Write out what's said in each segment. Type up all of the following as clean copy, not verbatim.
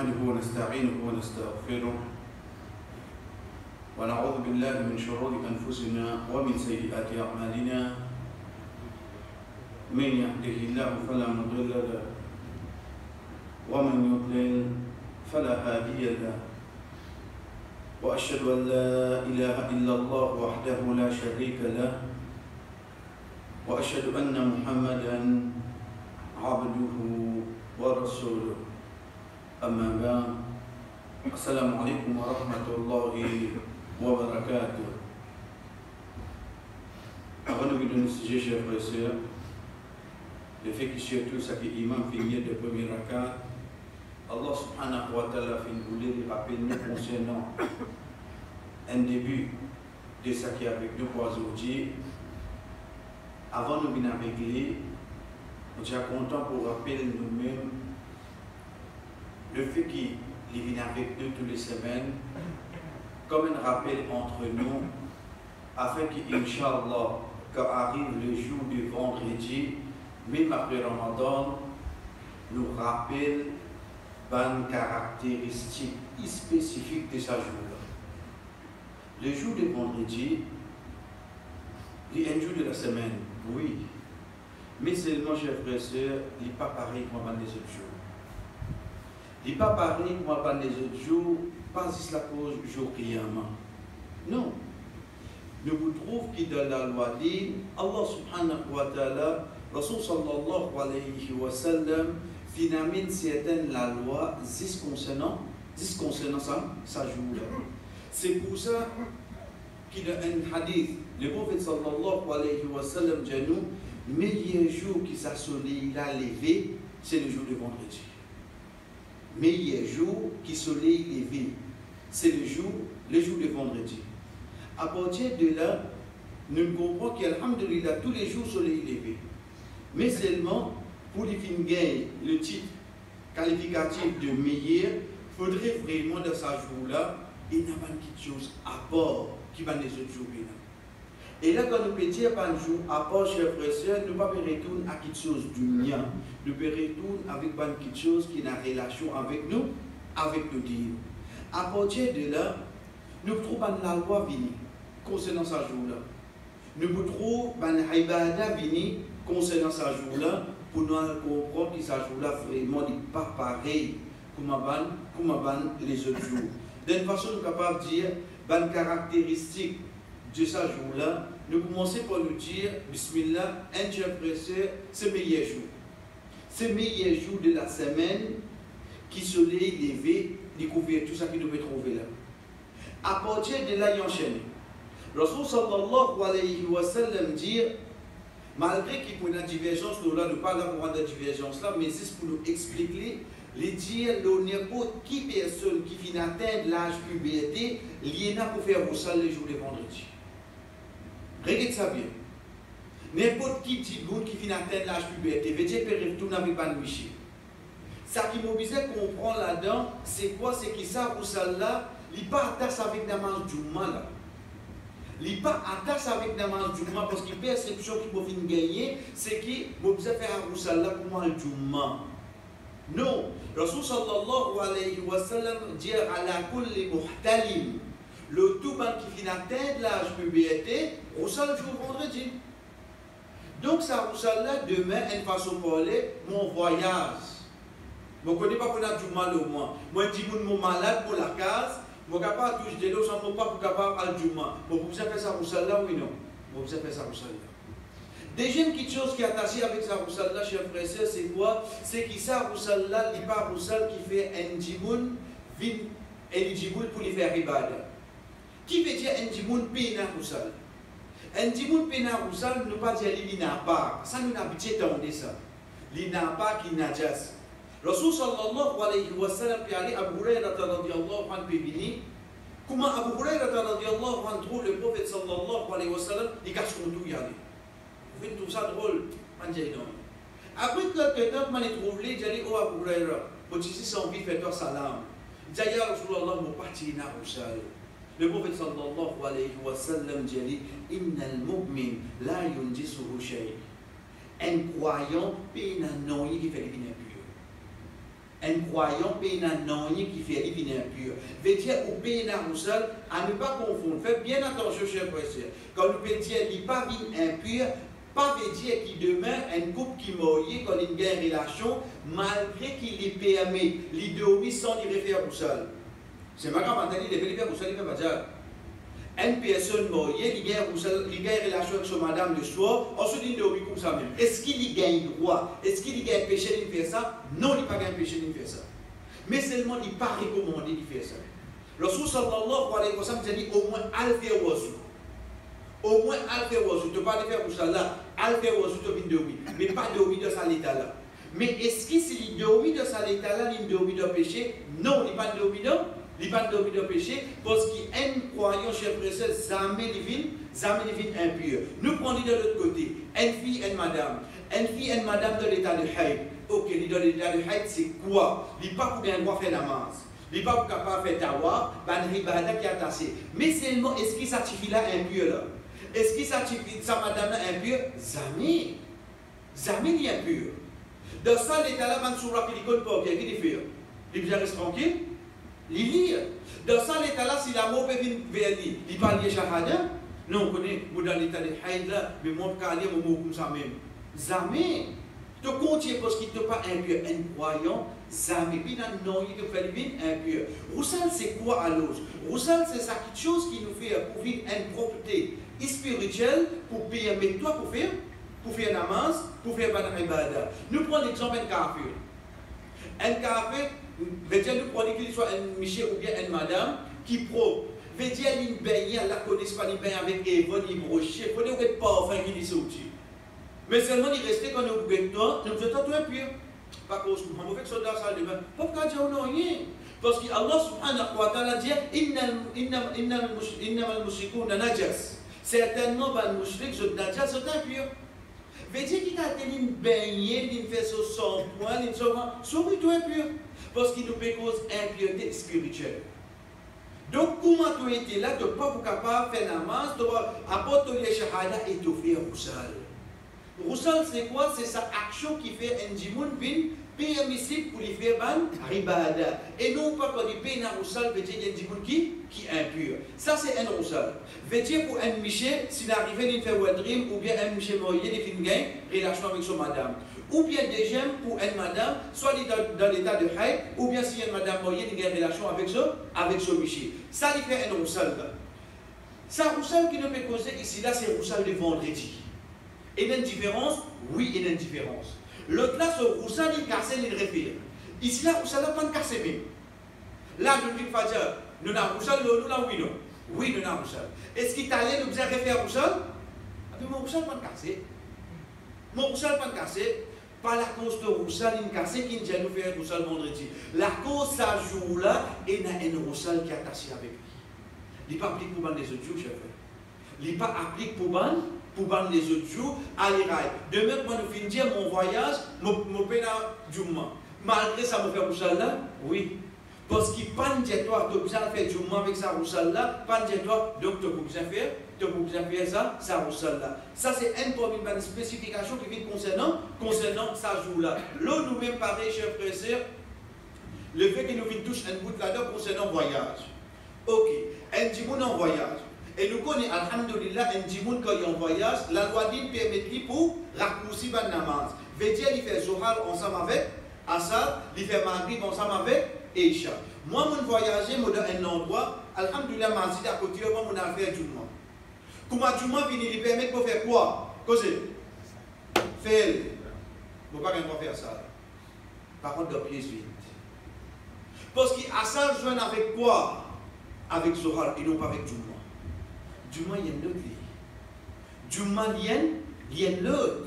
نحمده ونستعينه ونستغفره ونعوذ بالله من شرور أنفسنا ومن سيئات أعمالنا من يهده الله فلا مضل له ومن يضلل فلا هادي له وأشهد أن لا إله إلا الله وحده لا شريك له وأشهد أن محمدا عبده ورسوله أما بعد السلام عليكم ورحمة الله وبركاته. Avant de vous donner ce sujet, chers frères et sœurs, le fait que surtout ça que l'imam finit de premier rakat, Allah subhanahu wa ta'ala fait voulait rappeler nous concernant un début de ce qui est avec nous pour aujourd'hui. Avant de venir avec lui, on est content pour rappeler nous-mêmes le fait qu'il vient avec nous toutes les semaines, comme un rappel entre nous, afin qu'Inch'Allah, quand arrive le jour du vendredi, même après Ramadan, nous rappelle une caractéristique spécifique de ce jour-là. Le jour du vendredi, il est un jour de la semaine, oui, mais seulement, chers frères et sœurs, il n'est pas pareil comme les autres jours. Il n'est pas pareil comme les autres jours, pas juste la cause jour Qiyamah. Non. Nous vous trouvons que dans la loi dit, Allah subhanahu wa ta'ala, Rasul sallallahu alayhi wa sallam, finalement, c'est la loi, juste concernant ça jour-là. C'est pour ça qu'il y a un hadith, le prophète sallallahu alayhi wa sallam dit nous, le meilleur jour qui s'est soleil a levé, c'est le jour de vendredi. Meilleur jour qui soleil levé, c'est le jour de vendredi. À partir de là, nous comprenons qu'alhamdulillah, tous les jours soleil levé. Mais seulement, pour les films gagner le titre qualificatif de meilleur, il faudrait vraiment dans ce jour-là, il n'y a pas quelque chose à part qui va les autres jours. Et là, quand nous pouvons dire un jour à part, chers frères et sœurs, nous ne pouvons pas retourner à quelque chose du mien. Nous pouvons retourner avec quelque chose qui a une relation avec nous, avec le Dieu. À partir de là, nous trouvons la loi venir concernant ce jour-là. Nous trouvons la ibada venir concernant ce jour-là pour nous comprendre que ce jour-là vraiment n'est pas pareil comme les autres jours. D'une façon, nous sommes capables de dire une caractéristique de ce jour-là. Nous commençons par nous dire, Bismillah, un chef pressé, c'est le meilleur jour. C'est le meilleur jour de la semaine qui soleil levé, découvrir tout ça que nous pouvons trouver là. À partir de là, il enchaîne. Rasul sallallahu alayhi wa sallam dit, malgré qu'il y a une divergence, nous ne parlons pas de la divergence là, mais c'est pour nous expliquer, les dire, n'importe qui personne qui finit d'atteindre l'âge puberté, il y en a pour faire au salle les jours de vendredi. Regardez ça bien. N'importe qui dit qui finit d'atteindre l'âge puberté, veut dire qu'il peut retourner avec Ban Miché. Ça qui m'oblige à comprendre là-dedans, c'est quoi? C'est que ça, pour celle-là, il n'est pas attaché avec la manche du mal. Il n'est pas attaché avec la manche du mal parce que la perception qu'il peut gagner, c'est qu'il m'oblige à faire un celle-là pour moi du mal. Non. Rasul sallallahu alayhi wa sallam dit à la kulli muhtalim. Le tout qui finit d'atteindre l'âge puberté, on s'en le jour vendredi. Donc, ça, là, demain, une façon de parler, mon voyage. Je ne connais pas pour la du mal au moins. Moi, je dis que je suis malade pour la case, je ne suis pas toucher de l'eau, je ne suis pas capable de faire du mal. Vous pouvez faire ça pour celle-là, oui, non? Vous pouvez faire ça pour celle-là. Deuxième petite chose qui est attachée avec ça pour celle-là, chers frères et sœurs, c'est quoi? C'est que ça pour celle-là, il n'est pas pour celle qui fait un djimoun, éligible pour les faire ibada. Qui veut dire un djimoun pena roussal? Un djimoun pena roussal ne pas dire qu'il n'a pas. Ça nous a habitué à ça. Il n'a pas qui n'a pas. Rasul sallallahu alayhi wa sallam puis allé Abu Huraira radiyallahu anhu venu. Comment Abu Huraira radiyallahu anhu trouve le prophète sallallahu alayhi wa sallam, il cache comme tout y aller. Vous faites tout ça drôle, après quelques temps, je trouve les j'ai dit oh Abu Huraira, pour si c'est envie de faire salam. Il dit ya Rasulullah, mon parti n'a roussal. Le prophète sallallahu alayhi wa sallam dit innal mu'min la yunjisuhu shay. Un croyant, il n'a non, il fait des impurs. un croyant paye un non qui fait il vient impur. Veut dire ou paye un roussel à ne pas confondre. Faites bien attention, chers frères et sœurs. Quand nous pouvons dire il pas impur, pas veut dire qu'il demeure un couple qui mouille quand il gagne une relation, malgré qu'il est permis, il dormit sans y référer roussel. C'est ma grande mentalité, il devait faire roussel, il fait pas dire. Une personne mariée, il gagne une relation avec son madame le soir, ensuite il dormit comme ça même. Est-ce qu'il gagne droit? Est-ce qu'il gagne péché de faire ça? Non, il n'a pas gagné péché de faire ça. Mais seulement il n'est pas recommandé de faire ça. Le Rasul sallallahu alayhi wa sallam dit au moins alfer wazou. Au moins alfer wazou. Tu ne peux pas faire pour ça là, alfer wazou, tu viens dormir. Mais pas dormir dans cet état-là. Mais est-ce qu'il s'il dormit dans cet état-là, il dormit dans le péché? Non, il n'est pas dormi dans. Il n'est pas dormi dans le péché parce qu'il est un croyant, cher frère, jamais divine impur. Nous prenons de l'autre côté, une fille et une madame. Une fille et une madame dans l'état de haïd. Ok, dans l'état de haïd, c'est quoi? Il n'est pas pour bien droit faire namaz. Il n'est pas capable de faire tawa, ban ribada qui est attaché. Mais seulement, est-ce qu'il certifie là impur là? Est-ce qu'il certifie sa madame là impur? Jamais. Jamais il est impur. Dans ça, l'état-là, ban soura qui ne pas bien, qu'il fait. Il vient rester tranquille. Il lit. Dans ça, l'état-là, si l'amour peut venir vers lui, il parle de shahada. Non, on connaît, dans l'état de haïd là, mais moi, je parle de mots comme ça même. Jamais. Tu continues parce qu'il n'est pas impur, un croyant, jamais. Puis non, il te fait impur. Roussal, c'est quoi alors? Roussal, c'est ça quelque chose qui nous fait pour vivre une propreté spirituelle, pour permettre toi pour faire namaz, pour faire une ibada. Nous prenons l'exemple d'un kafir. Un kafir, veut dire nous prenons qu'il soit un monsieur ou bien une madame qui propre. Veut dire qu'il baigne, la connaisse pas, il baigne avec Evon, il broche, il faut être parfum qui est sorti. Mais seulement il restait quand nous goûtons, nous faisons tout impur. Pas cause nous on fait ça dans ça demain. Pourquoi dire non rien? Parce que Allah subhanahu wa ta'ala dit innal mushrikuna najas. Certainement les mushriks sont najas, sont impurs. Veut dire qu'il a tenu baigner, il fait ça sans point, il sont plutôt impurs. Parce qu'il nous fait cause impureté spirituelle. Donc, comment tu étais là, tu n'es pas capable de faire namaz, tu vas apporter les shahada et tu fais roussal. Roussal, c'est quoi? C'est sa action qui fait un djimoun permissible pour les faire ban ribada. Et non pas quand il paye un roussal, veut dire qu'il y a un djimoun qui est impur. Ça, c'est un roussal. Veut dire pour un miché, s'il arrive à faire wadrim, ou bien un miché moyen, il fait une gain, relation avec son madame. Ou bien déjà pour une madame, soit dans l'état de haïd, ou bien si une madame moyenne, il a une relation avec son miché. Ça, il fait un roussal. Ça, roussal qui nous peut causer ici, là, c'est roussal de vendredi. Il y a une différence? Oui, il y a une différence. L'autre là, ce roussal, il casse, il réfère. Ici, là, roussal, il n'a pas de casse même. Là, nous disons, nous avons roussal, nous là, oui, non. Oui, nous avons roussal. Est-ce qu'il t'allait nous dire réfère roussal? Mon roussal, pas de casse. Mon roussal, pas de casse. Pas la cause de roussal, il casse qui nous dit nous faire un roussal vendredi. La cause, ça joue là, et il y a un roussal qui est attaché avec lui. Il n'est pas appliqué pour les autres jours, chef. Il n'est pas appliqué pour les autres jours à l'Irak. Demain, quand nous finissons mon voyage, mon peine à Djouma. Malgré ça, me fait roussal là? Oui. Parce qu'il n'y a pas de toi, tu as besoin de faire Djouma avec sa roussal là, pas de toi, donc tu as besoin de faire ça roussal là. Ça, c'est une spécification qui vient concernant sa joue là. Là, nous-mêmes, pareil, chers frères et sœurs, le fait que nous vîmes tous un bout là-dedans concernant le voyage. Ok, un djimoun en voyage. Et nous connaissons, alhamdoulilah, un djimoun quand il est en voyage, la loi dit permet pour raccourcir le namaz. Veut dire, il fait Zohar ensemble avec Assad, il fait Maghrib ensemble avec Isha. Moi, je voyage dans un endroit, alhamdoulilah, je à côté, moi, je vais faire Djouma. Comment Djouma finit, il permet de faire quoi? Causer. Faire. Je ne peux pas faire ça. Par contre, de pieds vite. Parce qu'Assad joue avec quoi? Avec Zohar et non pas avec Djouma. Djouma, il y a une autre vie. Djouma, il y a une autre.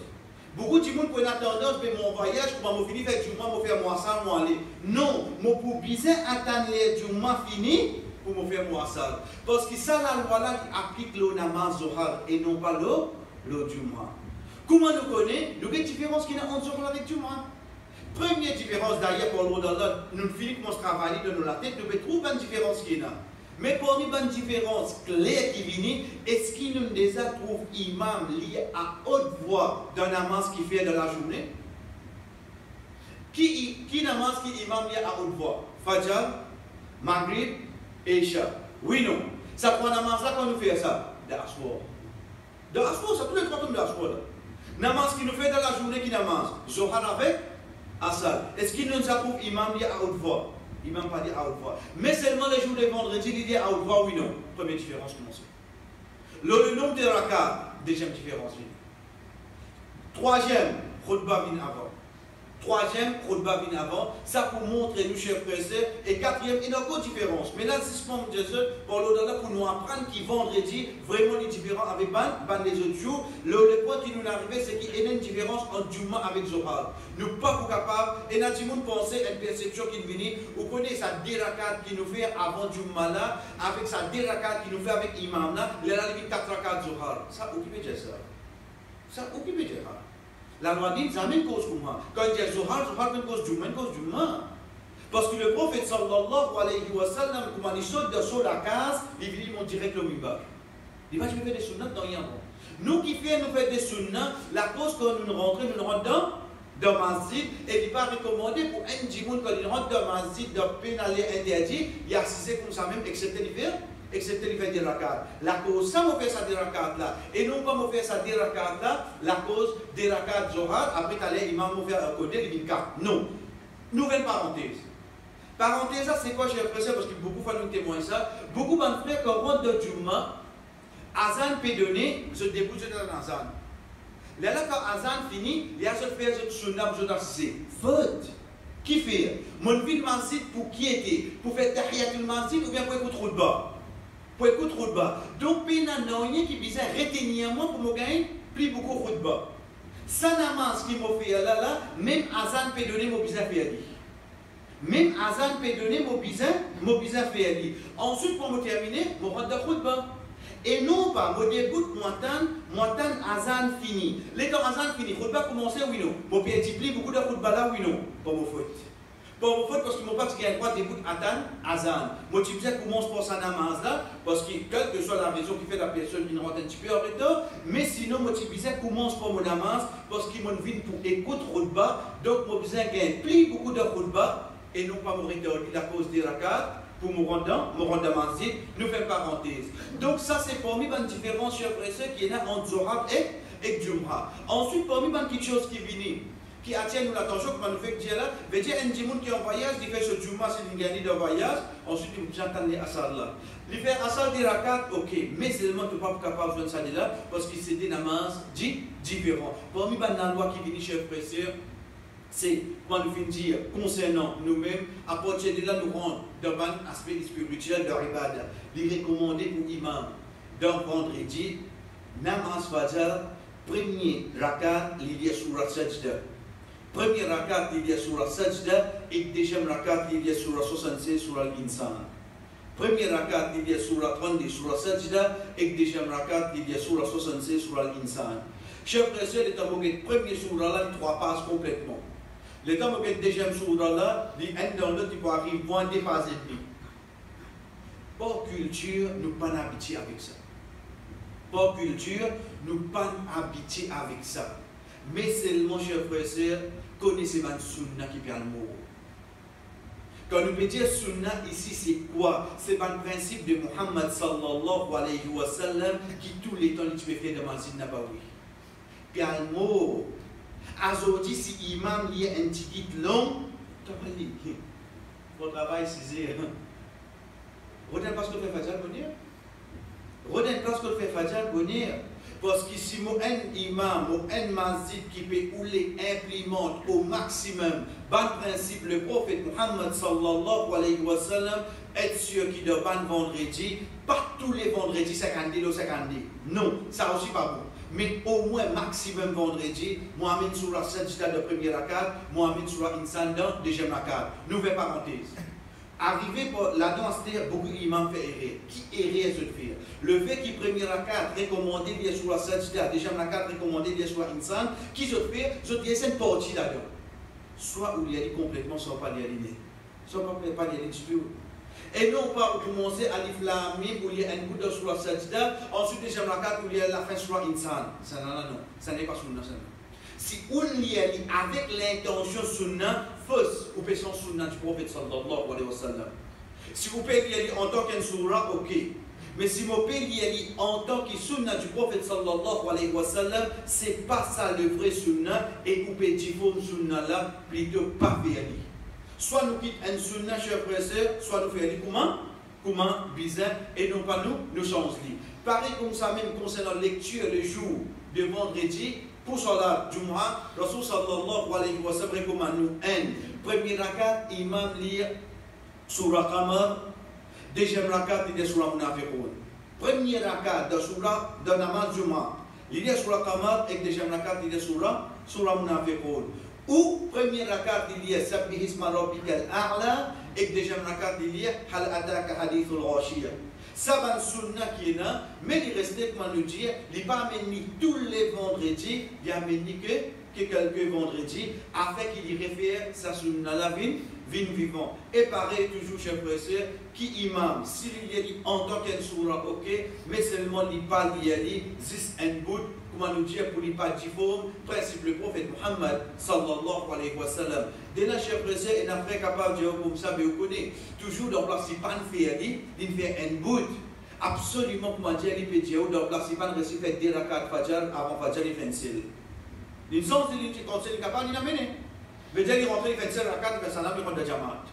Beaucoup de gens prennent tendance de mon voyage, pour me finir avec Djouma, je faire moi ça, moi aller. Non, je peux bien attendre les Djouma fini pour me faire moi ça. Parce que ça, la loi là qui applique le namaz Zohar et non pas le Djouma. Comment nous connaissons? Nous avons une différence qu'il y a entre Zohar avec Djouma. Première différence d'ailleurs pour le mot d'Allah, nous finissons notre travail dans la tête, nous pouvons trouver une différence qu'il y a. Mais parmi les différences claires qui viennent, est-ce qu'il nous déjà trouve imam lié à haute voix d'un namaz qui fait de la journée? Qui namaz qui imam lié à haute voix? Fajr, Maghrib et Isha. Oui, non. Ça prend namaz là quand nous fait ça? De Aswar. De Aswar, ça tous les 3 tomes de Aswar. Namaz qui nous fait dans la journée qui namaz. Zohar avec Asal. Est-ce qu'il nous approuve imam lié à haute voix? Imam pas dit à haute voix. Mais seulement les jours de vendredi, il dit à haute voix, oui, non. Première différence, commence. Le nombre de rakats, deuxième différence. Troisième, khutbah vient avant. Troisième, khutbah vient avant. Ça pour montrer nous, chers frères. Et quatrième, il y a encore différence. Mais là, c'est ce qu'on dit, pour nous apprendre qu'il vendredi, vraiment est différent avec les autres jours. Le point qui nous est arrivé, c'est qu'il y a une différence entre Juma avec Zohar. Nous ne sommes pas capables, et nous avons pensé à une perception qui nous vient. Vous connaissez sa dérakat qui nous fait avant Juma là, avec sa dérakat qui nous fait avec Imam là, il y a 4 rakats Zohar. Ça, occupez déjà ça. Ça, occupez déjà. La loi dit, ça même cause comme moi. Quand il dit Zohar, Zohar même cause Juma, même cause Juma. Parce que le prophète sallallahu alayhi wa sallam, quand il saute sur la case, il dit, il direct le mimbar. Il va, je vais faire des sunnats dans rien. Nous qui faisons, nous faisons des sunnats, la cause quand nous rentrons dans masjid, et il n'est pas recommandé pour un djimoun quand il rentre dans masjid, dans pénalier interdit, il y a 6 comme ça même, excepté l'hiver des rakats. La cause, ça m'a fait ça des rakats là. Et non pas m'a fait ça des rakats là, la cause des rakats Zohar, après t'allais, il m'a fait un côté, il dit non. Nouvelle parenthèse. Parenthèse, ça c'est quoi, j'ai l'impression, parce que beaucoup font nous témoigner ça. Beaucoup de frères, quand on rentre de Juma, Azan peut donner, je débouche dans Azan. Là, quand Azan finit, il y a ce fait, ce sunnah, c'est vote. Qui fait? Mon ville masjid pour qui était? Pour faire tahiyatul masjid ou bien pour écouter trop de bas? Pour écouter trop de bas. Donc, il y a un qui bizarre, retenir moi pour me gagner, plus beaucoup trop de bas. Ça namaz qui m'a fait là, même Azan peut donner mon bizarre fait. Même Azan peut donner mon bizarre fait. Ensuite, pour me terminer, je rentre de bas. Et non pas, je débute montan Azan fini. Les temps Azan fini, khutbah commencer oui non. Mon pied multiplie beaucoup de khutbah là oui non. Pas mon faute. Pas mon faute parce que mon père qui a droit débute Azan. Mon type commence pour sa namaz là parce que quelle que soit la raison qui fait la personne qui rentre un petit peu en retard, mais sinon mon type commence pour mon namaz parce qu'il m'a venu pour écouter khutbah, donc mon besoin gagne plus beaucoup de khutbah et non pas mon retard la cause des rakats. Pour me rendre dans masjid, nous faisons parenthèse. Donc ça c'est parmi les différences, chers frères, qui est là entre Zohar et Jum'a. Ensuite, parmi les petites choses qui viennent, qui attirent l'attention, comme nous fait dire là, veut dire un djimoun qui est en voyage, il fait ce Jum'a, c'est une gagne de voyage, ensuite il j'entends les asal là. Il fait asal des rakats, ok, mais seulement tu n'es pas capable de faire ça là, parce que c'est des namaz différents. Parmi les lois qui viennent, chers frères, c'est quand nous finissons dire concernant nous-mêmes, à partir de là, nous rentrons dans un aspect spirituel de l'ibada. Il est recommandé pour l'imam, dans vendredi, namaz fajr, premier rakat, il y a surat sajda. Premier rakat, il y a surat sajda, et deuxième rakat, il y a surat 66, surat l'insan. Premier rakat, il y a surat 30, surat sajda, et deuxième rakat, il y a surat 66, surat l'insan. Chers frères et sœurs, le premier surat là, il 3 passes complètement. Le temps où le deuxième surah là, un dans l'autre, il peut arriver moins dépassé de lui. Par culture, nous ne sommes pas habitués avec ça. Par culture, nous ne sommes pas habitués avec ça. Mais seulement, chers frères et sœurs, connaissez le sunna qui parle le mot. Quand nous peut dire sunna ici, c'est quoi? C'est un principe de Muhammad sallallahu alayhi wa sallam qui tous les temps, il peut faire de Masjid Nabawi. Parle le mot. Aujourd'hui, si imam lit un ticket long, tu vas dire, votre travail, c'est Redonne parce que le fait Fajr bonheur. Redonne parce que le fait Fajr bonheur. Parce que si un imam ou un masjid qui peut ouler implémente au maximum, bon principe, le prophète Muhammad sallallahu alayhi wa sallam, être sûr qu'il doit ban vendredi, pas tous les vendredis 50 ou 50. Non, ça aussi pas bon. Mais au moins maximum vendredi, Mohamed sur la sajda de premier rakat, Mohamed sur la insan dans deuxième rakat. Nouvelle parenthèse. Arrivé là-dedans, c'est beaucoup d'imams fait errer. Qui errer ce faire? Le fait qu'il premier rakat recommandé bien sur la sajda, deuxième rakat recommandé bien sur la insan, qui se fait, je dis c'est une partie là-dedans. Soit où il y a complètement, soit pas l'aligné. Soit pas l'aligné du tout. Et non pas commencer à l'iflammer où il y a un coup de sur la sajda, ensuite deuxième rakat où il y a la fin sur la insan. Ça non, ça n'est pas sunna. Si on y est avec l'intention sunna, first, vous pouvez son sunnah du prophète sallallahu alayhi wa sallam. Si vous pouvez lire en tant qu'un surah, ok. Mais si vous pouvez lire en tant que sunnah du prophète sallallahu alayhi wa sallam, c'est pas ça le vrai sunnah, et vous pouvez dire que sunnah là, plutôt pas faire. Soit nous quittons un sunnah, chers frères et sœurs, soit nous faisons comment bizarre, et non pas nous changeons. Pareil comme ça même concernant la lecture le jour de vendredi, pour Salat Jumu'ah, Rasul sallallahu alayhi wa sallam recommande nous un premier rakat, imam lire surah Qamar, deuxième rakat, il est surah Munafiqun. Premier rakat de surah de namaz Jumu'ah, il est surah Qamar et deuxième rakat, il est surah Munafiqun. Ou premier rakat, il est Sabbih isma rabbikal a'la et deuxième rakat, il est Hal ataka hadithul ghashiyah. Ça va sunnah qui est là, mais il reste comment nous dire, il n'est pas amené tous les vendredis, il a amené que quelques vendredis, afin qu'il y réfère sa sunnah la vie vivant. Et pareil, toujours, chers frères et sœurs, qui imam, s'il y a dit en tant qu'un surah, ok, mais seulement il pas il y a dit, zis and bout, comment nous dire, pour ne pas dire, principe le prophète Muhammad, sallallahu alayhi wa sallam. Dès là, chers frères et sœurs, il n'a pas capable de dire comme ça, mais vous connaissez, toujours dans le place, il pas il fait un bout. Absolument, comment dire, il peut dire, dans le place, il pas réciter des rakats Fajr avant Fajr, il fait un seul. Il sens qu'il est conseil capable, il a mené. Mais dès qu'il rentre, il fait 7 rakats, il fait salam, il rentre de Jamaat.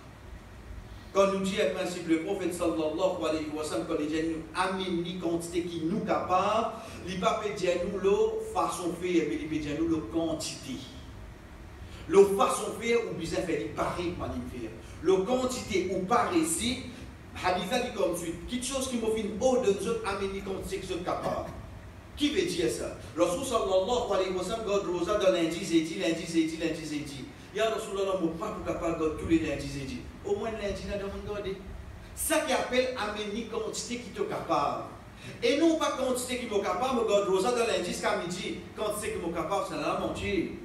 Quand nous dit le principe, le prophète sallallahu alayhi wa sallam, quand il dit nous amène une quantité qui nous capable, il ne peut pas dire nous la façon de faire, mais il peut dire nous la quantité. La façon de faire, ou bien faire, il paraît pas de faire. La quantité ou paraît ici, Haditha dit comme suite, quelque chose qui m'a fait une eau de nous amène une quantité qui sont capables. Qui veut dire ça? Rasul sallallahu alayhi wa sallam, God rosa dans lundi, zédi. Ya Rasulallah, je ne suis pas capable de tous les lundis, zédi. Au moins lundi, là, dans mon garde. Ça qui appelle amener quantité qui est capable. Et non pas quantité qui est capable, mais God rosa dans lundi jusqu'à midi. Quantité qui est capable, c'est la manger.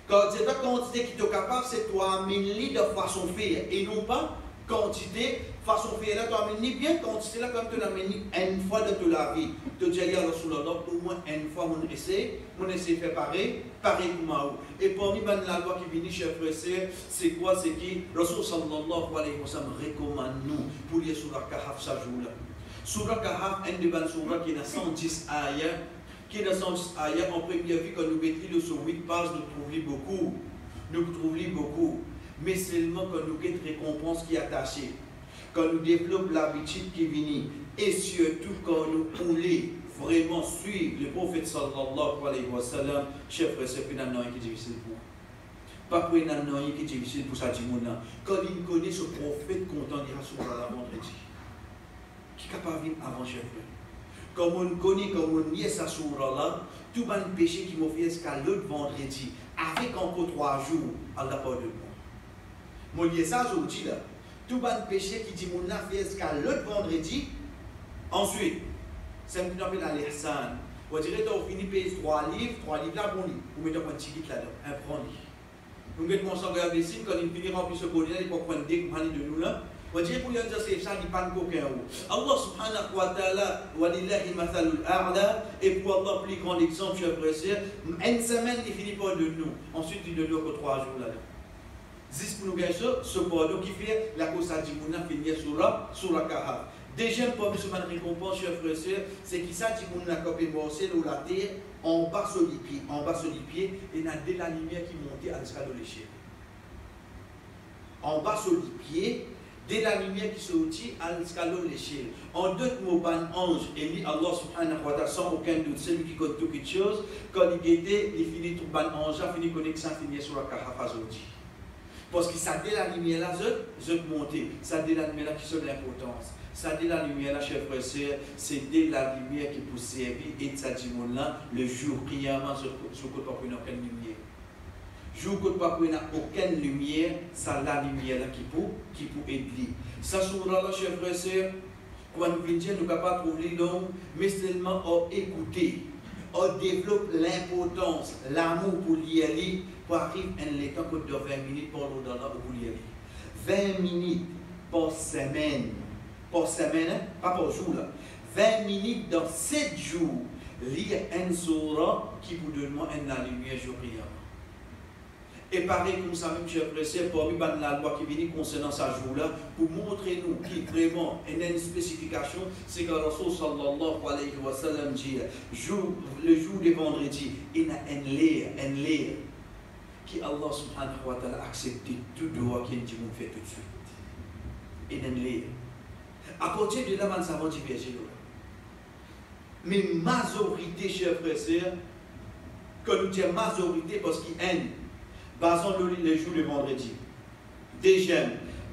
Quand c'est pas quantité qui est capable, c'est toi amener de façon faire. Et non pas quantité, façon faire là, tu amènes bien quantité là comme tu l'amènes une fois de toute la vie. Tu dis à Rasulallah, au moins une fois, mon essai de faire pareil comme moi. Et parmi la loi qui vient, chers frères et sœurs, c'est quoi? C'est qui Rasul sallallahu alayhi wa sallam recommande nous pour lire sur la Kahf ce jour-là. Sur la Kahf, un des bonnes surahs qui a 110 ayats, en première vie, quand nous mettons sur 8 pages, nous trouvons beaucoup. Mais seulement quand nous avons une récompense qui est attachée, quand nous développons l'habitude qui vient, et surtout quand nous voulons vraiment suivre le prophète sallallahu alayhi wa sallam, chers frères, c'est pas un qui est difficile pour. Pas pour un qui est difficile pour ça, quand il connaît ce prophète content d'ira sur la vendredi, qui est capable de vivre avant, chers frères. Comme on connaît, comme on lit ça sur là, tout le péché qui m'a fait jusqu'à l'autre vendredi, avec encore 3 jours, Allah pas de moi. Mon lié ça aujourd'hui là, tout le péché qui dit mon a fait jusqu'à l'autre vendredi, ensuite, c'est un peu appelé l'Ihsan. On dirait que tu finis payer 3 livres là, bon livre, vous mettez un petit livre là-dedans, un grand livre. Nous mettons ensemble à la quand il finit remplir ce colis là, il faut prendre des grands livres de nous là. On dirait pour lui dire c'est ça, il n'y a pas de coquin. Allah subhanahu wa ta'ala, wa lillahi mathalul a'la, et pour Allah, plus grand exemple, chers frères et sœurs, une semaine, il finit pas de nous. Ensuite, il donne que 3 jours là-dedans. Juste pour nous gagner ce pardon qui fait la cause à Djimouna finir sur la Kahf. Deuxième point, ce récompense, chers frères et sœurs, c'est qu'il s'agit de Djimouna copé morcel ou la terre en bas sur les pieds, et il y a de la lumière qui monte à l'escalier de l'échelle. En bas sur les pieds, de la lumière qui sortit à l'escalier de l'échelle. En d'autres mots, ban ange, et lui, Allah subhanahu wa ta'ala, sans aucun doute, celui qui compte toutes les choses, quand il était, il finit tout ban ange, il finit connexion, finit sur la Kahf aujourd'hui. Parce que ça dit la lumière là, je monter. Ça dit la lumière là qui sont l'importance. Ça dit la lumière là, chers frères et sœurs, c'est de la lumière qui peut servir et ça dit mon là, le jour prièrement sur le côté pas pour aucune lumière. Jour côté pas pour aucune lumière, ça la lumière là qui peut aider. Ça sur là, chers frères et sœurs, quand nous venons, nous sommes capables de trouver l'homme, mais seulement à écouter. On développe l'importance, l'amour pour y aller, pour arriver à un temps de 20 minutes pour l'au-delà pour y aller. 20 minutes par semaine, pas par jour là. 20 minutes dans 7 jours, lire un surah qui vous donne la lumière jour prière. Et pareil comme ça, même chers frères et sœurs, parmi la loi qui vient concernant ce jour-là, pour montrer nous qui vraiment est une spécification, c'est que le Rasul sallallahu alayhi wa sallam dit, le jour de vendredi, il y a un lien qui Allah subhanahu wa ta'ala accepte tout droit qu'il dit fait tout de suite. Il y a un lien. À partir de là, nous avons divergé. Mais majorité, chers frères et sœurs, que nous disons majorité parce qu'il y a basons le jour de vendredi. Déjà,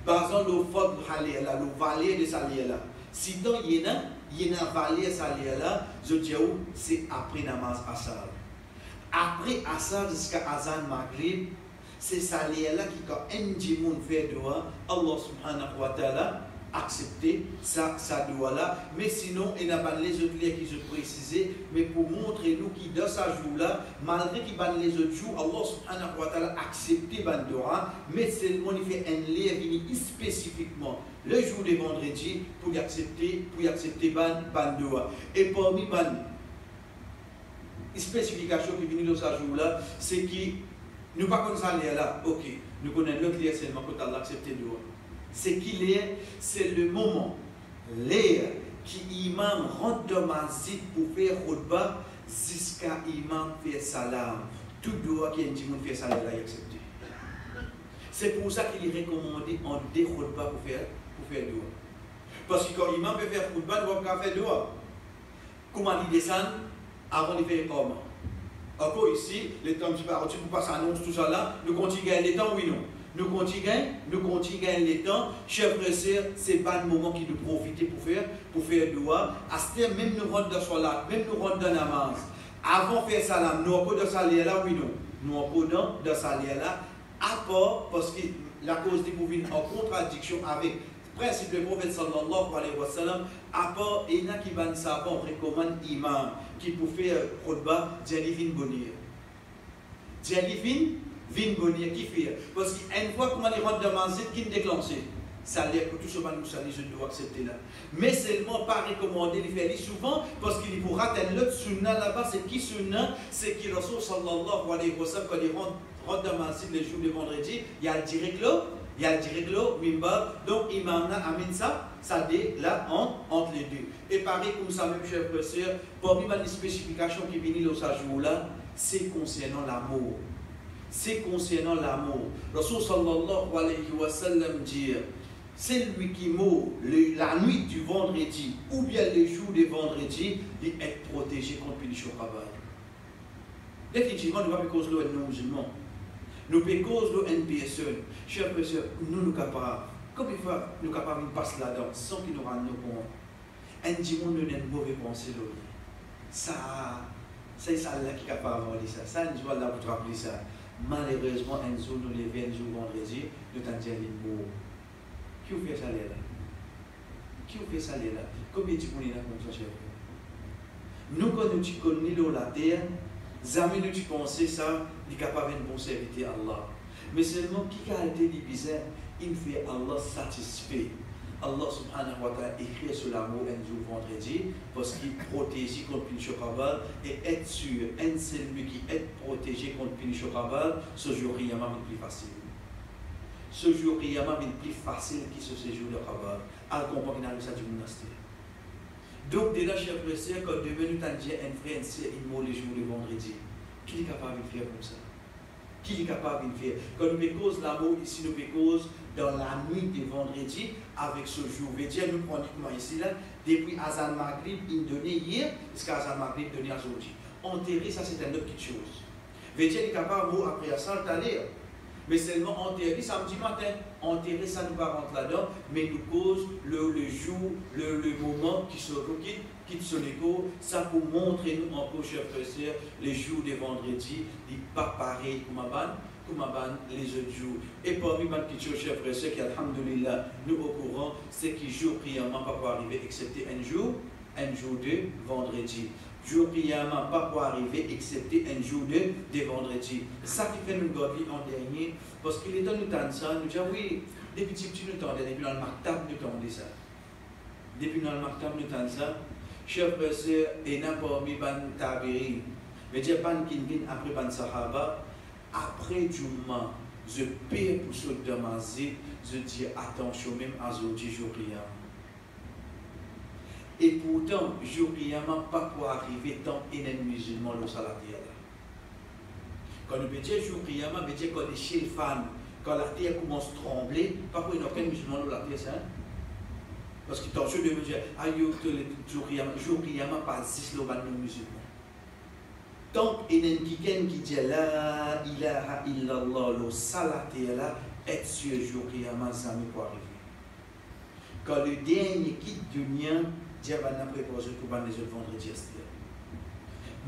basons le fort de la le vallée de Salia. Si donc il y a un vallée de Salia, je dis c'est après namaz Asar. Après Asar jusqu'à Azan Maghrib, c'est Salia qui quand un djimoun fait droit, Allah subhanahu wa ta'ala accepter ça doit là, mais sinon il n'y a pas les autres liens qui se précisaient, mais pour montrer nous qui dans ce jour-là, malgré qu'il y a les autres jours, Allah subhanahu wa ta'ala accepté Bandora, mais seulement il fait un lien venu spécifiquement le jour de vendredi pour y accepter Bandora. Et parmi les spécifications qui viennent dans ce jour-là, c'est que nous ne pas comme ça là, ok, nous connaissons l'autre lien seulement quand Allah accepté Doha. C'est qu'il est, c'est le moment, l'air qui imam rentre dans ma zid pour faire khutbah jusqu'à imam fait salam. Tout doit qu'il y ait un petit monde fait salam, il a accepté. C'est pour ça qu'il est recommandé en deux khutbah pour faire doua. Parce que quand imam peut faire khutbah, il ne va pas faire doua. Comment il descend avant de faire homme. Encore ici, les temps, tu peux passer annonce tout ça là, nous continuons les temps, oui non. Nous continuons les temps, chers frères et sœurs, c'est pas le moment qui nous profite pour faire doua. À ce temps, même nous rentrons dans Salat, même nous rentrons dans namaz. Avant de faire salam, nous avons pas dans Salia là, oui non. Nous avons pas dans Salia là, à part parce que la cause des pouvoirs en contradiction avec le principe du prophète sallallahu alayhi wa sallam, à part, il y a qui va savant recommande imam qui pour faire khutbah, Djalivin Bonir. Djalivin Vin bonnier qui fait. Parce qu'une fois qu'on rentre dans ma zid, qui déclenche, ça l'air pour tout ce monde, je dois accepter là. Mais seulement pas recommandé de faire souvent, parce qu'il pourra atteindre l'autre sunna là-bas, c'est qui sunna? C'est qui Rasul sallallahu alayhi wa sallam, quand il rentre dans ma zid les jours de vendredi, il y a le direct là, mimba, donc imam na amène ça dit là entre les deux. Et pareil comme ça, même chers frères et sœurs, parmi les spécifications qui viennent dans ce jour-là, c'est concernant l'amour. C'est concernant l'amour. Rasul sallallahu alayhi wa sallam dit, c'est lui qui meurt la nuit du vendredi ou bien les jours du vendredi, il est protégé contre le chokabal. Définitivement, nous ne pouvons pas causer le musulman. Nous pouvons causer le NPSE. Chers frères, nous sommes capables. Combien de fois nous sommes capables de passer là-dedans sans qu'il nous rende compte? Un dimanche, nous avons une mauvaise pensée. Ça, c'est ça qui est capable de dire ça. Ça, nous devons là pour rappeler ça. Malheureusement, un jour, nous levons un jour vendredi, nous t'en disons les mots. Qui vous fait ça là? Qui vous fait ça là? Combien de monde est là comme ça, cher frère? Nous, quand nous connaissons la terre, jamais nous pensons ça, nous sommes capables de bon servir Allah. Mais seulement, qui a été bizarre, il fait Allah satisfait. Allah subhanahu wa ta'ala écrit sur l'amour un jour vendredi parce qu'il protège contre le chokabal et être sûr, un celui qui est protégé contre le chokabal, ce jour il y a même plus facile. Ce jour il y a même plus facile que ce séjour de Kabal. Alors qu'on peut dans ça du monastère. Donc dès là, chers frères et sœurs, quand demain nous t'en dit un frère, un sœur, il meurt les jours de vendredi, qui est capable de faire comme ça? Qui est capable de faire? Quand nous cause l'amour ici, nous cause dans la nuit de vendredi avec ce jour. Veut dire, nous prenons ici là, depuis Azan Maghrib, il donnait hier, jusqu'à Azan Maghrib, donné aujourd'hui. Enterrer, ça c'est une autre petite chose. Veut dire, il est capable de après ça, le mais seulement enterrer samedi matin. Enterrer, ça nous va rentrer là-dedans, mais nous cause le jour, le moment qui se quitte son écho, ça pour montrer nous encore, chers frères et sœurs, les jours de vendredi, il n'est pas pareil comme les autres jours. Et parmi les petites choses, chers frères et sœurs, qui, alhamdoulilah, nous au courant, c'est que jour prièrement pas pour arriver, excepté un jour de vendredi. Jour prièrement pas pour arriver, excepté un jour de vendredi. Ça qui fait nous garder en dernier, parce qu'il est temps nous tendre ça, nous disons oui, des petits nous tendons, depuis dans le maktab nous tendons ça. Depuis dans le maktab nous tendons ça. Chers frères et sœurs, et n'a parmi les tabirin, mais dire ban qui viennent après ban sahaba, après du moment, je paie pour ce demander, je dis attention même à ce jour. Et pourtant, jour Kiyama pas pour arriver tant ennemi musulman le salatier. Quand nous disons jour Kiyama, nous disons quand les chez les fans, quand la terre commence à trembler, pas pour aucun musulman de la terre, ça. Parce que attention de me dire, aïe, jour Kiyama pas 6 le musulman. Donc, il y a quelqu'un qui dit la ilaha illallah, le salatier là, est sur le jour Kiyama, ça ne peut arriver. Quand le dernier quitte dunya, Dieu va nous préparer pour les autres vendredis.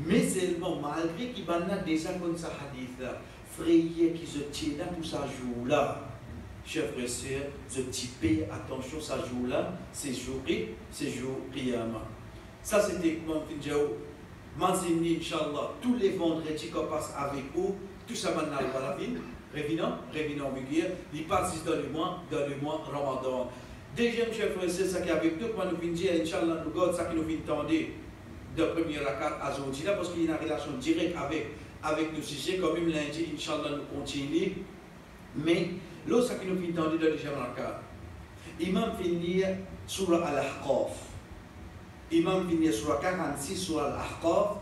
Mais seulement, malgré qu'il y a déjà comme ça hadith là, frère qui se tient pour sa jour là, chers frères et sœurs, je type attention, sa jour là, c'est jour Kiyama. Ça c'était comment on dit. Manzini, Inch'Allah, tous les vendredis qu'on passe avec vous, tout ça maintenant à la ville, revenons au milieu, il passe dans le mois Ramadan. Deuxième chef frère, c'est ça qui est avec nous, quand nous venons dire, Inch'Allah, nous gardons ça qui nous vient tendre de première rakat à aujourd'hui, parce qu'il y a une relation directe avec nos sujets, comme même lundi, Inch'Allah, nous continuons. Mais, l'autre, ça qui nous vient tendre de la deuxième rakat. Imam finit sur Al-Ahqaf. Imam finit sur 46 sur Al-Ahqaf.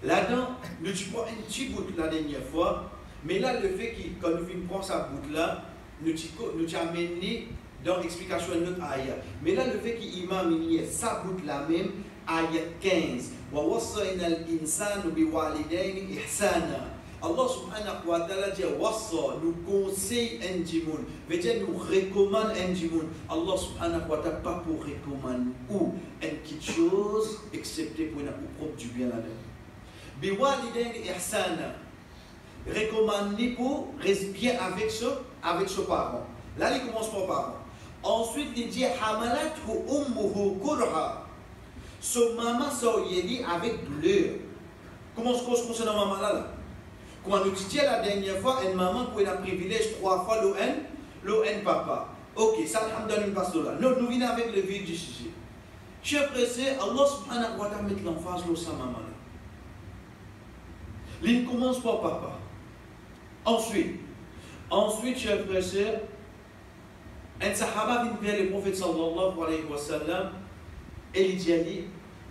Là-dedans, nous prends un petit bout la dernière fois, mais là, le fait que quand nous prendre sa bout là, nous amené dans l'explication de notre ayah. Mais là, le fait qu'Imam finit sa bout là même, ayat 15. Wa wassayna al-insanu biwalidayni ihsana. Allah subhanahu wa ta'ala dit wassa, nous conseille un djimoun, veut dire nous recommande un djimoun. Allah subhanahu wa ta'ala pas pour recommander ou une petite chose, excepté pour nous propre du bien là-dedans. Biwalidaini ihsana, recommander pour rester bien avec ce parent. Là, il commence par parent. Ensuite, il dit hamalathu ummuhu kurha. Son maman s'est dit avec douleur. Comment se concerne maman là? Quand nous disons la dernière fois, une maman pour un privilège 3 fois l'ON papa. Ok, ça alhamdoulilah passe là. Nous venons avec le vif du sujet. Chers frères, Allah subhanahu wa ta'ala met l'emphase sur sa maman. Il commence par papa. Ensuite, chers frères, un sahaba vient vers le prophète sallallahu alayhi wa sallam et il dit,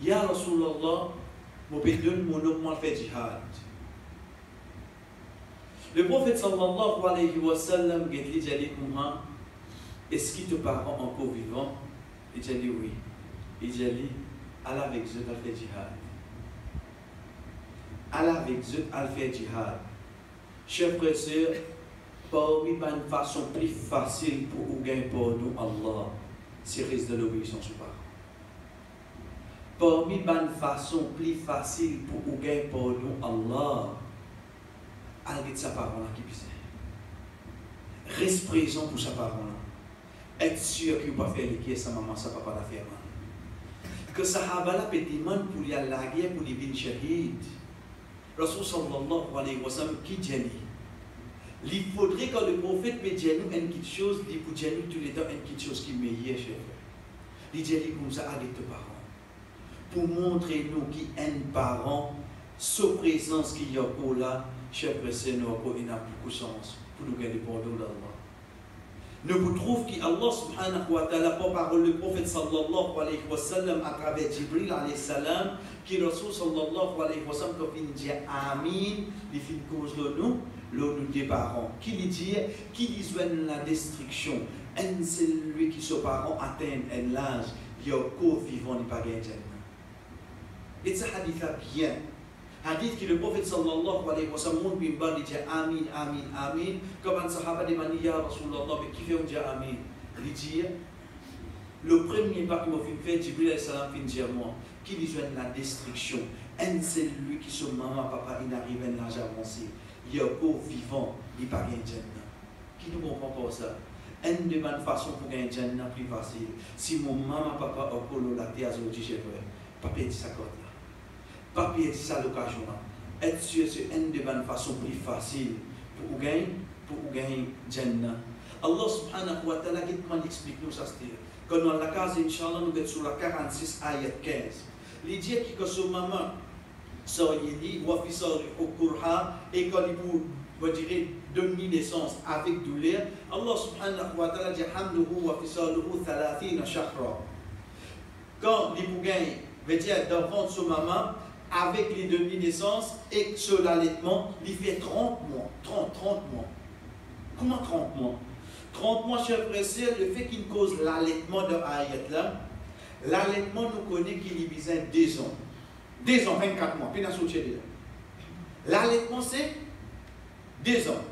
Ya Rasulallah, mon pédon, mon homme fait jihad. Le prophète sallallahu alayhi wa sallam dit, est-ce qu'il te parent encore vivant? Il dit oui. Il dit, Allah avec eux, elle fait jihad. Allah avec eux, elle fait jihad. Chers frères et sœurs, parmi une façon plus facile pour vous gagner pour nous, Allah, c'est rester de l'obéissance aux parents. Parmi une façon plus facile pour vous gagner pour nous, Allah, elle dit sa parole qui puisse. Reste présent pour sa parole. Être sûr qu'il ne va pas faire les sa maman, sa papa la faire. Que Sahaba la peut demander pour y aller à la guerre pour les bin shahid. Rasul sallallahu alayhi wa sallam qui dit il faudrait que le prophète me dise nous une petite chose, il faut dire nous tous les temps une petite chose qui est meilleure chez vous. Il dit comme ça avec tes parents. Pour montrer nous qui est un parent, sa présence qui y a pour là, chers frères, nous avons beaucoup de sens pour nous gagner pour nous d'Allah. Nous vous trouvons qu'Allah subhanahu wa ta'ala, par parole le prophète sallallahu alayhi wa sallam, à travers Jibril alayhi salam, qui Rasul sallallahu alayhi wa sallam, quand il dit Amin, il fait une cause de nous des parents. Qui lui dit, qui lui souhaite la destruction, un celui qui son parent atteint un âge, il y a encore vivant, il n'y a pas gagné. Et ce hadith là bien. Hadith que le prophète sallallahu alayhi wa sallam monte bimbar, il dit Amin, Amin, Amin. Comme un sahaba demande, Ya Rasulallah, mais qui fait on dit Amin? Il dit, le premier pas qu'il m'a fait, Jibril alayhi salam fin dire moi, qui lui souhaite la destruction. Un c'est lui qui son maman, papa, il arrive à un âge avancé. Il y a encore vivant, il n'y a pas gagné Jannah. Qui nous comprend pour ça? Une de bonnes façons pour gagner Jannah plus facile. Si mon maman, papa, a encore la terre, je dis, papa, il dit ça comme là. Papa, il dit ça l'occasion là. Être sûr, c'est une de bonnes façons plus facile pour gagner Jannah. Allah subhanahu wa ta'ala, comment explique-nous ça? Quand dans la case, Inch'Allah, nous sommes sur la 46, ayat 15. Il dit que son maman, ça il dit, et quand il vous direz demi-naissance avec douleur, Allah subhanahu wa ta'ala dit hamluhu wa fisaluhu 30 shahra. Quand il vous gagne, veut dire d'enfant de son maman, avec les demi-naissances et sur l'allaitement, il fait 30 mois. 30 mois. Comment 30 mois? 30 mois, chers frères et sœurs, le fait qu'il cause l'allaitement de ayat là, l'allaitement nous connaît qu'il y a 2 ans. 2 ans, 24 mois. Puis l'allaitement c'est 2 ans,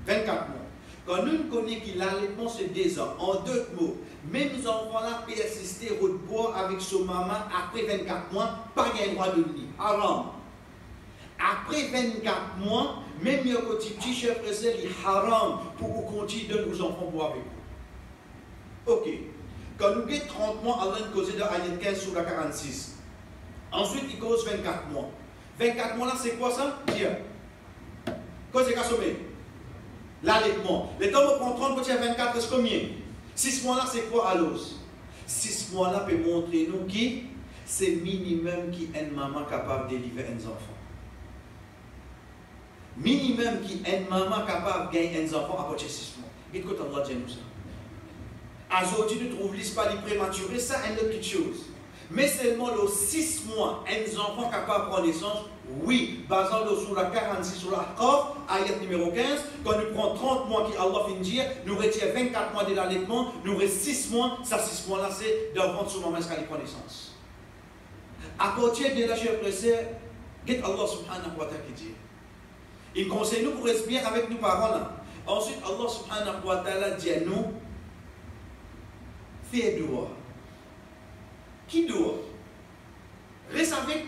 24 mois. Quand nous connaissons que l'allaitement c'est 2 ans, en 2 mots, même nos enfants-là persister au bois avec son maman après 24 mois, pas de droit de venir. Haram. Après 24 mois, même si vous avez petit chef frère, il est haram pour vous continuer de nos enfants boire avec vous. Ok. Quand nous avons 30 mois, Allah nous cause de ayat 15 sur la 46. Ensuite, il cause 24 mois. 24 mois là, c'est quoi ça? Dire. Qu'est-ce que c'est? L'allaitement. Le temps où on prend 30 mois, 24, c'est combien? 6 mois là, c'est quoi à l'os? 6 mois là peut montrer nous qui c'est minimum qui est une maman capable de délivrer un enfant. Minimum qui est une maman capable de gagner un enfant à partir de 6 mois. Qu'est-ce que Allah dit nous ça? Aujourd'hui, nous trouvons pas les prématurés, ça est une autre chose. Mais seulement les 6 mois, un enfant capable de prendre naissance, oui, basant sur la 46, sur la Qaf, ayat numéro 15, quand nous prenons 30 mois qui Allah finit dire, nous retirons 24 mois de l'allaitement, nous restons 6 mois, ça 6 mois là c'est d'enfant sur maman jusqu'à la naissance. À partir de là, chers frères et sœurs, qu'est-ce que Allah subhanahu wa ta'ala dit? Il conseille nous pour rester bien avec nos parents là. Ensuite, Allah subhanahu wa ta'ala dit à nous, fais doigt. Qui doit? Reste avec.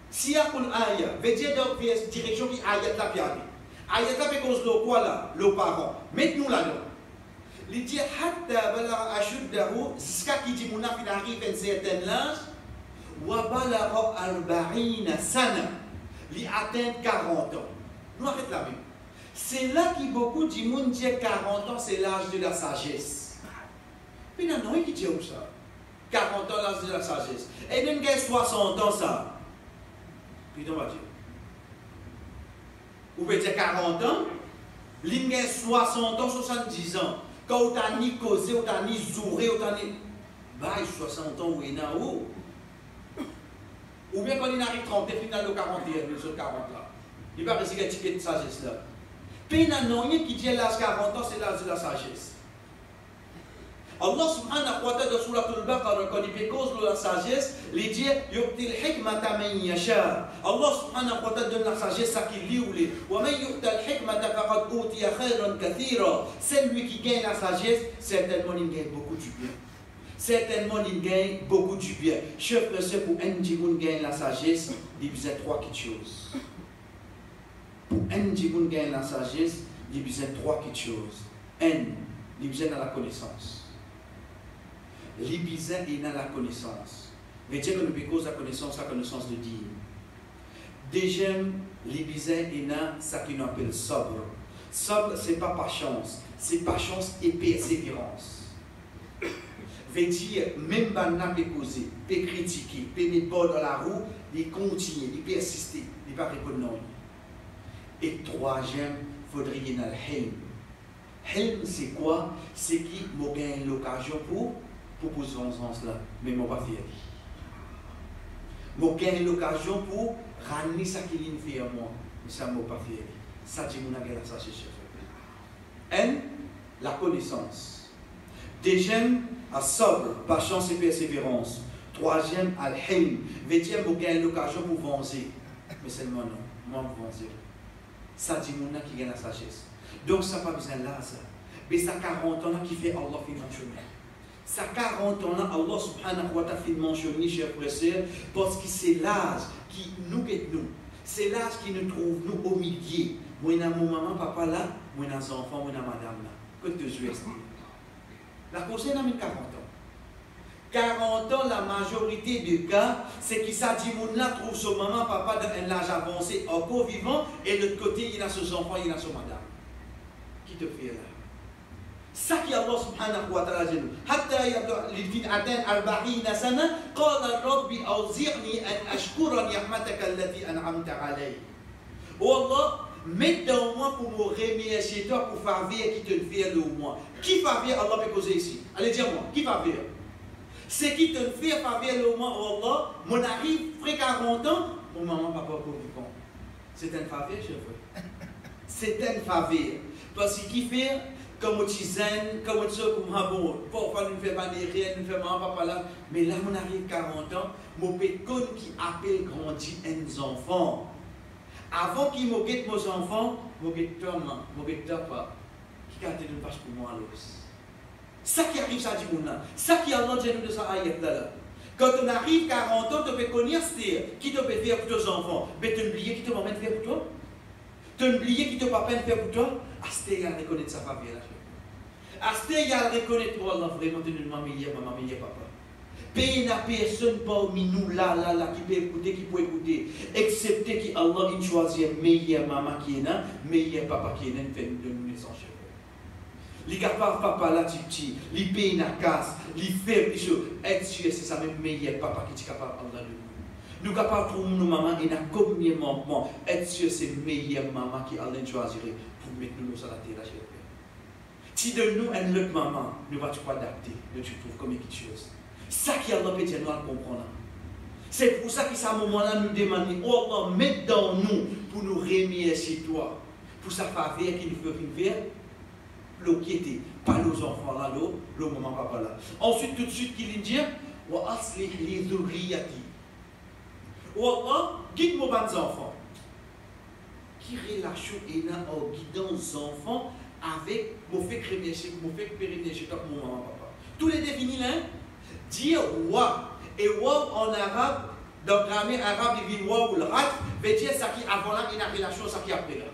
Si il y a une ayah, veut dire dans la direction qui ayat la piade. Ayat la cause de quoi là? Le parent. Mettez-nous là-dedans. Il dit, hatta bala ashuddahu, jusqu'à qui dit, mon enfant arrive à un certain âge, wa bala arba'ina sana, il atteint 40 ans. Nous arrêtons là même. C'est là que beaucoup de monde dit 40 ans, c'est l'âge de la sagesse. Mais non, il dit où ça? 40 ans, l'âge de la sagesse. Et même qu'il y a 60 ans, ça. Puis on va dire. Vous pouvez dire 40 ans, il y a 60 ans, 70 ans. Quand vous avez ni causé, vous avez ni zouré, vous avez ni. Bah, 60 ans, où il y a où? Ou bien quand il arrive 30, il final de 41, sur 40 là. Il va rester un ticket de sagesse là. Puis non, il qui dit l'âge 40 ans, c'est l'âge de la sagesse. Allah subhanahu wa ta'ala dans Surah Al-Baqarah, quand il fait cause de la sagesse, il dit yu'til hikmata man yasha. Allah subhanahu wa ta'ala donne la sagesse à qui lui ou les. Wa man yu'tal hikmata faqad utiya khayran kathira. C'est lui qui gagne la sagesse, certainement il gagne beaucoup du bien. Certainement il gagne beaucoup du bien. Chef frère, pour un djiboun gagne la sagesse, il y a 3 choses. Pour un djiboun gagne la sagesse, il y a 3 choses. Il y a la connaissance. L'ibisa est dans la connaissance. Mais dire que nous avons la connaissance de Dieu. Deuxième, l'ibisa est dans ce qu'on appelle sobre. Sobre, ce n'est pas patience, c'est patience et persévérance. Veut dire, même si on peut causer, peut critiquer, peut mettre bord dans la roue, il continue, il persiste, il ne va pas répondre non. Et troisième, il faudrait y avoir le helm. Helm, c'est quoi? C'est qui m'a gagné l'occasion pour poser ce sens-là, mais je ne pas faire. Je gagné l'occasion pour ramener ça qu'il fait à moi, mais ça ne m'a pas fait. Ça, c'est mon agréable, ça, c'est cher. La connaissance. Deuxième, à sobre, patience et persévérance. Troisième, al-hilm. Veut dire que je gagne l'occasion pour vancer. Mais seulement non, moi, je vancer. Ça, c'est mon qui gagne la sagesse. Donc, ça n'a pas besoin là, ça. Mais ça 40 ans qui fait Allah fait mentionner. Ça 40 ans là, Allah subhanahu wa ta'ala fait mentionner, chers frères, parce que c'est l'âge qui nous guette nous. C'est l'âge qui nous trouve nous au milieu. Moi, j'ai mon maman, papa là, moi, j'ai un enfant, moi, j'ai madame là. Que tu joues la cause est dans 40 ans. 40 ans, la majorité des cas, c'est que ça dit moun là trouve son maman, papa dans un âge avancé, encore vivant, et de l'autre côté, il a son enfant, il a son madame. Qui te fait là? Ça qui Allah subhanahu wa ta'ala dit. حتى الذين أتين 40 سنة قال ربي أوزعني أن أشكر نعمتك التي أنعمت علي. Oh Allah, mets dans moi pour me remercier toi pour faveur qui te fait le moi. Qui faveur Allah peut causer ici? Allez dis-moi, qui faveur? C'est qui te fait faveur le moi, oh Allah, mon arrive, après 40 ans, mon maman, papa, pour vivre. C'est une faveur, chef. C'est une faveur. Parce que qui fait comme tu zen, comme tu sais, comme bon, parfois nous ne faisons pas des rien, nous ne faisons pas papa là, mais là, on arrive 40 ans, mon pécon qui appelle grandir un enfant. Avant qu'il me guette mes enfants, me guette toi, me guette toi, qui garde une page pour moi à l'os. Ça qui arrive, ça dit mon là. Ça qui Allah dit nous de ça ayat là. Quand on arrive 40 ans, tu peux connaître qui te peut faire pour tes enfants. Mais tu oublies qui te va faire pour toi. Tu oublies qui te va faire pour toi. Asté, il reconnaître sa famille là. Asté, il reconnaître toi Allah vraiment tu nous maman meilleure papa. Pays n'a personne parmi nous là qui peut écouter, qui peut écouter, excepté que Allah il choisit meilleure maman qui est là, meilleur papa qui est là, fait de nous naissance. Les capables papa là petit, les pays n'a casse, les faire des choses, être sûr c'est ça même meilleur papa qui est capable Allah de nous. Nous capables trouver nos mamans et n'a combien moment, être sûr c'est meilleure maman qui Allah choisirait pour mettre nous sur la terre. Si de nous une autre maman, nous va pas adapter, nous tu trouves comme quelque chose. Ça qui Allah peut dire nous à comprendre. C'est pour ça qu'à ce moment-là, nous demandons, oh Allah, mets dans nous pour nous remercier toi, pour sa faveur qui nous fait faire, l'oquiété, pas nos enfants là, le maman papa là. Ensuite, tout de suite, qu'il dit, wa aslih li dhurriyati. Oh Allah, guide nos bons enfants. Qui relâche et n'a en guidant les enfants avec, mon fait remercier, mon fait pérenniser toi, mon maman papa. Tous les définis là, dire wa. Et wa en arabe, dans le grammaire arabe, il dit wa ou le rat, veut dire ça qui avant là, il y a une relation, ça qui après là.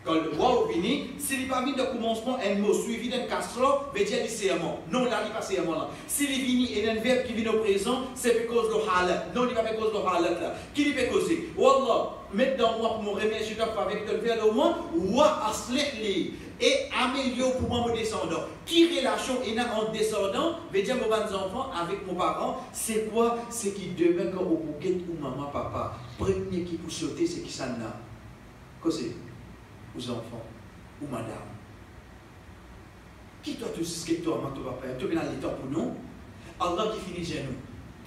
Quand le wa vient, s'il n'est pas mis de commencement, un mot suivi d'un casserole, veut dire serment. Non, là, il n'est pas serment là. S'il est venu et un verbe qui vient au présent, c'est parce que le halat. Non, il n'est pas parce que le halat là. Qui lui fait causer? Wallah, mets dans moi pour me remercier avec le verbe au moins, wa aslih li. Et améliore pour moi mon descendant. Qui relation est en descendant, veut dire mes enfants avec mes parents, c'est quoi? C'est qui demain quand au bouquet ou maman, papa, premier qui peut sauter, c'est qui ça n'a. Qu'est-ce que c'est? Aux enfants, ou madame. Qui toi tu sais ce que toi, ton papa, tu es dans l'état pour nous? Allah qui finit chez nous,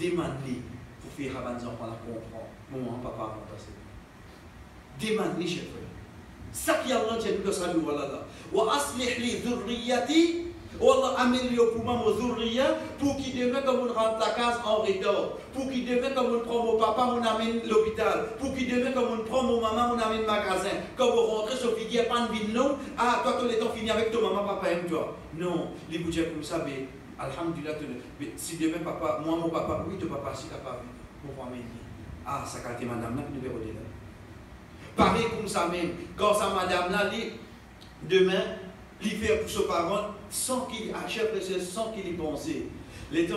demande-lui pour faire à nos enfants la comprendre. Maman, papa, avant passer. Demande-lui, chef. Ça qui Allah dit nous ça nous voilà là. Wa aslih li dhurriyati. Allah améliore pour moi mon dhurriya pour qu'il devienne comme on rentre la case en retard, pour qu'il devienne comme on prend mon papa, on amène l'hôpital, pour qu'il devienne comme on prend mon maman, on amène le magasin. Quand vous rentrez sur figure pas de vie non, ah toi tous les temps fini avec ton maman, papa aime toi. Non, les budgets comme ça, mais alhamdulillah, si demain papa, moi mon papa, oui ton papa si t'as pas vu, mon famille. Ah ça qualité madame là numéro 2 là. Pareil comme ça même, quand ça madame là dit demain, il fait pour ses parents sans qu'il achète, sans qu'il y pense. Les temps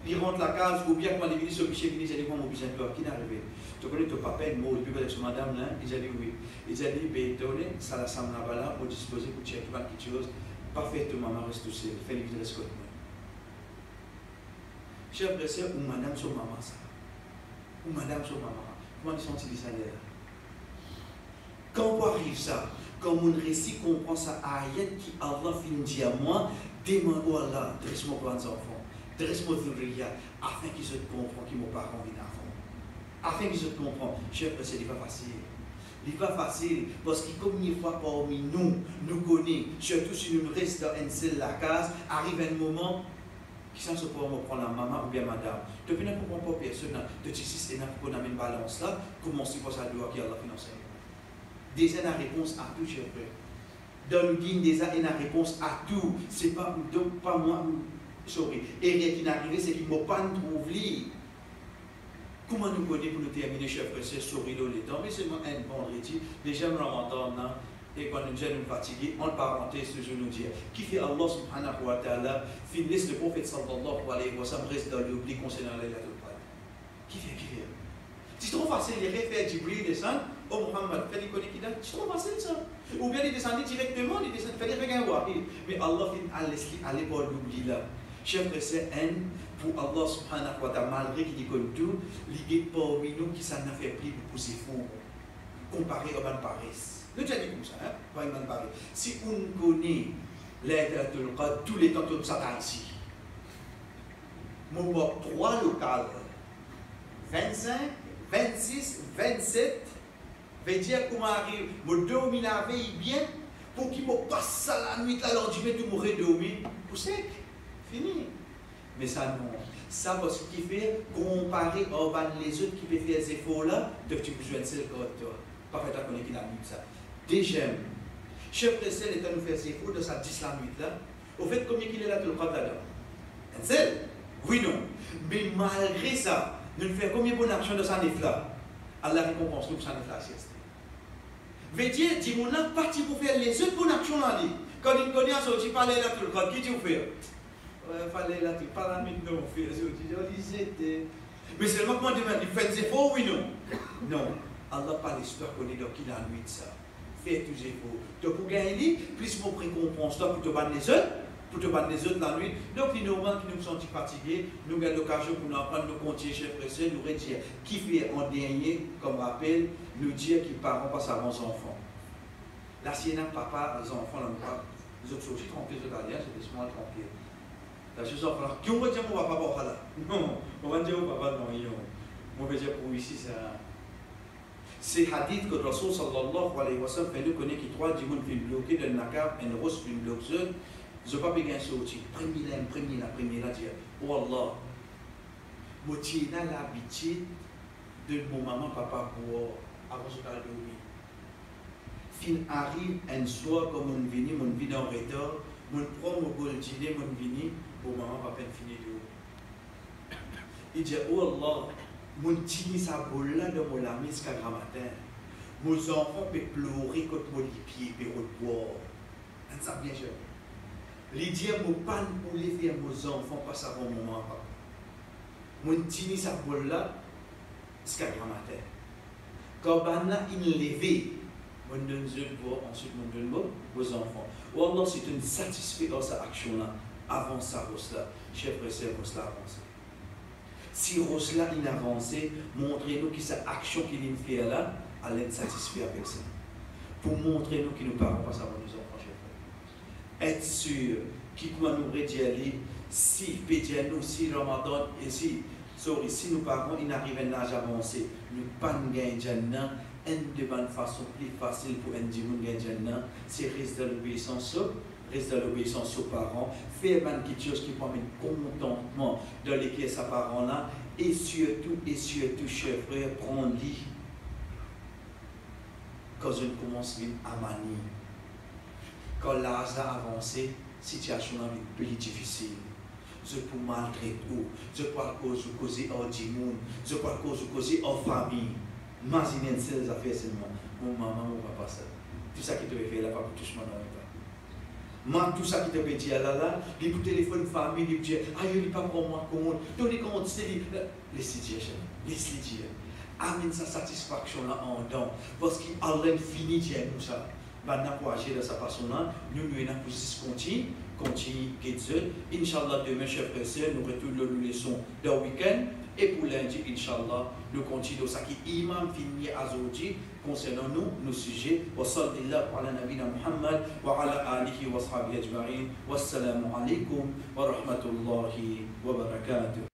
il rentre la case, ou bien quand il vient sur le guichet, il dit comment besoin de toi, qui n'est arrivé. Tu connais ton papa, il m'a dit, avec ce madame là, il a dit oui. Il a dit, ben donné, ça la semble là, pour disposer, pour checker quelque chose, pas faire ton maman reste tout seul, fais le reste comme moi. Chers frères et sœurs, ou madame sur maman ça. Ou madame sur maman. Comment ils sont-ils ça là? Quand on arrive ça, quand on récit, comprend ça ayat qui Allah finit dit à moi, demande à Allah, dresse-moi pour les enfants, dresse-moi dhurriya, afin qu'ils se comprennent, qu'ils m'ont pas envie d'enfants. Afin qu'ils se comprennent. Chers frères, c'est pas facile. Il n'est pas facile, parce que comme une fois parmi nous connaissons, surtout si nous restons dans une seule la case, arrive un moment, qui s'en se prend la maman ou bien madame. Tu ne peux pas personne de tisser et pour qu'on amène balance là, comment c'est pour ça doit qu'il y a la finance. Déjà la réponse à tout, cher frère. Dans le digne déjà une réponse à tout. C'est pas donc pas moi, sorry. Et rien qui n'est arrivé, c'est qu'il ne m'a pas trouvé. Comment nous connaissons pour nous terminer, cher frère, c'est sorry dans les temps, mais c'est un vendredi. Déjà, nous l'entendons, et quand nous sommes fatigués, en parenthèse, je nous dis, qui fait Allah subhanahu wa ta'ala, finisse le prophète sallallahu alayhi wa sallam, reste dans l'oubli concernant les lettres de Qui fait? C'est trop facile, il refaire Jibril descendre. oh Muhammad, fais-les connaître qui date, c'est trop facile ça. Ou bien il descendait directement, il descendait, fallait rien voir. Mais Allah fait aller pour l'oubli là. Chers frères, c'est un pour Allah subhanahu wa ta'ala, malgré qu'il dit comme tout, l'idée parmi nous qui s'en a fait plus pour pousser fou, comparé au Ban Paris. Nous t'as dit comme ça, hein, pas Ban Paris. Si on connaît l'Aïdatul Qadr, tous les temps comme ça ici, mon 3 locales, 25, 26, 27, veut dire qu'on arrive, me domine avec bien, pour qu'il me passe ça la nuit, là, l'ordinaire, tout m'aurait dormi, pour sec, fini. Mais ça non. Ça, parce qu'il fait comparer les autres qui peuvent faire ces efforts-là, de tu besoin de celle comme toi. Pas fait à connaître qui n'a mis ça. Déjà, chef de celle est à nous faire ces efforts de sa 10 la nuit là. Au fait, combien qu'il est là, tout le monde là-dedans? Un seul? Oui, non. Mais malgré ça, nous faisons combien de bonnes actions de sa nef là? Allah récompense nous pour sa nef là, sieste. Veut dire, dis-moi, on a parti pour faire les autres bonnes actions là. Quand il connaît, on dit, parler là, tout le monde, qui tu fais? Il fallait là, tu parles maintenant, on fait c'était. Mais seulement comment tu fais des efforts, oui, non? Non. Allah parle l'histoire qu'on est dans qui la nuit de ça. Fais tous les efforts. Donc pour gagner, plus mon récompense là pour te battre les autres, la nuit. Donc il est normal que nous nous sentons fatigués, nous avons l'occasion pour nous apprendre, nous continuer chez Fressé, nous redire qui fait en dernier, comme rappel, nous dire qu'ils parents passent avant les enfants. La sienne papa, les enfants, là, les autres sont aussi tranquilles, les autres alliés, c'est des small tranquilles. La chose en qui on va dire mon papa pour là? Non, on va dire au papa non, on va dire pour ici ça. C'est hadith que le Rasul sallallahu alayhi wa sallam fait nous connaître qui trois du monde fait bloquer de nakab et rose fait bloquer. Je pas bien sorti. Premier là dire oh Allah, moi j'ai l'habitude de mon maman papa pour avant de dormir. Fin arrive un soir comme on vient en retard, mon prend mon bol dîner mon vini. Pour maman, papa, fini de haut. Il dit, oh Allah, mon tini sa boule là de mon lame jusqu'à grand matin. Mes enfants peuvent pleurer contre mon pied et au boire. C'est ça bien cher. Il dit, mon pan pour les faire mes enfants passe avant mon maman, papa. Mon tini sa boule là jusqu'à grand matin. Quand il est levé, mon donne boire, ensuite mon donne boire, vos enfants. Oh Allah, c'est une satisfaction dans cette action-là. Avant ça, Rosla, chef frère, Rosla avance. Si Rosla il avance, montrez-nous que cette action qu'il fait là, elle est satisfaite avec ça. Pour montrer nous que nous parlons pas ça pour nous enfants, chef frère. Être sûr qu'il doit nous redire, si Pédianou, si Ramadan, et si nous parlons, il arrive à un âge avancé, nous ne pouvons pas gagner une de bonne façon plus facile pour un dimanche gagner, c'est reste de l'obéissance. Reste dans l'obéissance aux parents, faire quelque chose qui permet contentement dans lesquels sa parent là, et surtout, chers frères, prendre lit quand je commence à manier. Quand l'âge a avancé, situation est plus difficile. Je peux maltraiter tout, je peux causer en dimoun, je peux causer en famille. Imaginez ces affaires seulement. Mon maman, mon papa, ça. Tout ça qui te fait là, pas pour toucher mon nom. Moi, tout ça qui te peut dire là, il peut téléphone famille, il peut dire, ah, il n'est pas pour moi compte, donnez compte, c'est laissez dire, laissez dire. Amène sa satisfaction là en dedans, parce qu'il a fini de dire nous ça. Maintenant, pour agir de sa façon-là, nous avons pour continue, Inch'Allah, demain, chers frères et sœurs, nous retournons nous leçons de week-end. Et pour lundi, Inch'Allah, nous continuons ce qui imam fini aujourd'hui concernant nous, nos sujets. Wa sallallahu ala nabina Muhammad wa ala alihi wa sahbihi ajma'in. Wassalamu alaikum wa rahmatullahi wa barakatuh.